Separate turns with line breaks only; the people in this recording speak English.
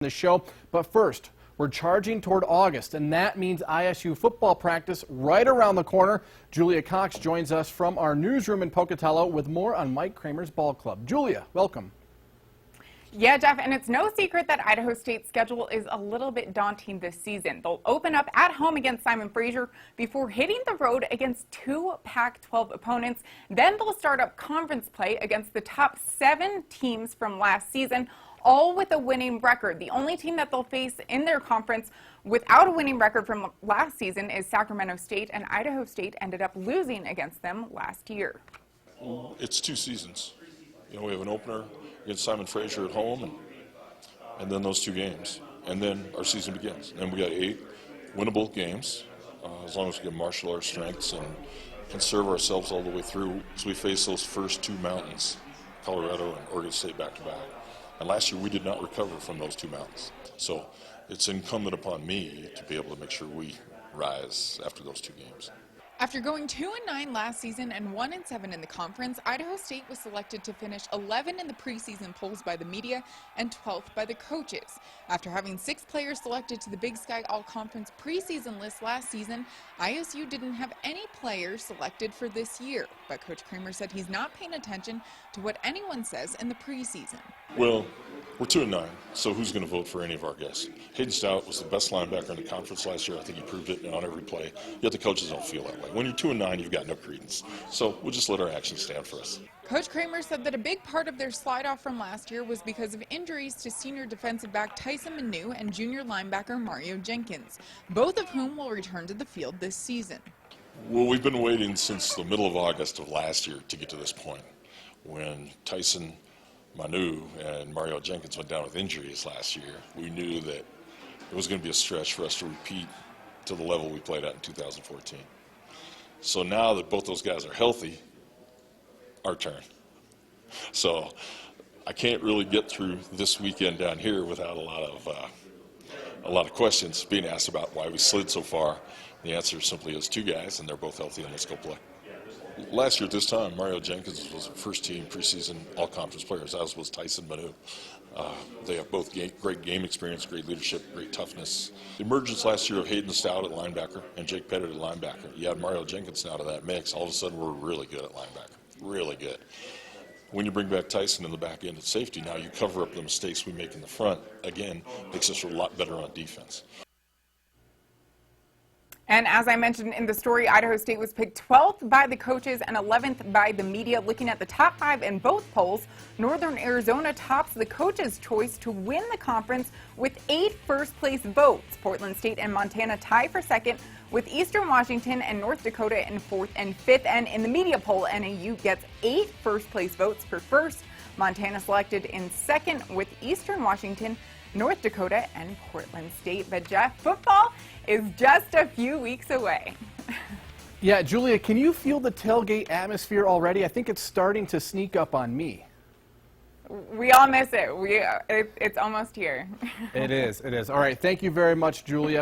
the show. But first, we're charging toward August, and that means ISU football practice right around the corner. Julia Cox joins us from our newsroom in Pocatello with more on Mike Kramer's ball club. Julia, welcome.
Yeah, Jeff, and it's no secret that Idaho State's schedule is a little bit daunting this season. They'll open up at home against Simon Fraser before hitting the road against two Pac-12 opponents. Then they'll start up conference play against the top 7 teams from last season, all with a winning record. The only team that they'll face in their conference without a winning record from last season is Sacramento State, and Idaho State ended up losing against them last year.
It's 2 seasons. You know, we have an opener against Simon Fraser at home, and then those 2 games, and then our season begins. And we got 8 winnable games, as long as we can marshal our strengths and conserve ourselves all the way through. So we face those first 2 mountains, Colorado and Oregon State back-to-back. And last year we did not recover from those 2 mountains. So it's incumbent upon me to be able to make sure we rise after those 2 games.
After going 2-9 last season and 1-7 in the conference, Idaho State was selected to finish 11 in the preseason polls by the media and 12th by the coaches. After having 6 players selected to the Big Sky All-Conference preseason list last season, ISU didn't have any players selected for this year. But Coach Kramer said he's not paying attention to what anyone says in the preseason.
Well, we're 2-9, so who's going to vote for any of our guys? Hayden Stout was the best linebacker in the conference last year. I think he proved it on every play. Yet the coaches don't feel that way. When you're 2-9, you've got no credence. So we'll just let our actions stand for us.
Coach Kramer said that a big part of their slide-off from last year was because of injuries to senior defensive back Tyson Manu and junior linebacker Mario Jenkins, both of whom will return to the field this season.
Well, we've been waiting since the middle of August of last year to get to this point, when Tyson Manu and Mario Jenkins went down with injuries last year. We knew that it was going to be a stretch for us to repeat to the level we played at in 2014. So now that both those guys are healthy, our turn. So I can't really get through this weekend down here without a lot of questions being asked about why we slid so far. The answer simply is 2 guys, and they're both healthy, and let's go play. Last year at this time, Mario Jenkins was first-team preseason all-conference players, as was Tyson Manu. They have both great game experience, great leadership, great toughness. The emergence last year of Hayden Stout at linebacker and Jake Pettit at linebacker. You add Mario Jenkins now to that mix, all of a sudden we're really good at linebacker, really good. When you bring back Tyson in the back end at safety, now you cover up the mistakes we make in the front. Again, makes us a lot better on defense.
And as I mentioned in the story, Idaho State was picked 12th by the coaches and 11th by the media. Looking at the top 5 in both polls, Northern Arizona tops the coaches' choice to win the conference with 8 first-place votes. Portland State and Montana tie for second, with Eastern Washington and North Dakota in 4th and 5th. And in the media poll, NAU gets 8 first-place votes for first. Montana selected in second, with Eastern Washington, North Dakota, and Portland State. But Jeff, football is just a few weeks away.
Yeah, Julia, can you feel the tailgate atmosphere already? I think it's starting to sneak up on me.
We all miss it. It's almost here.
It is. All right, thank you very much, Julia.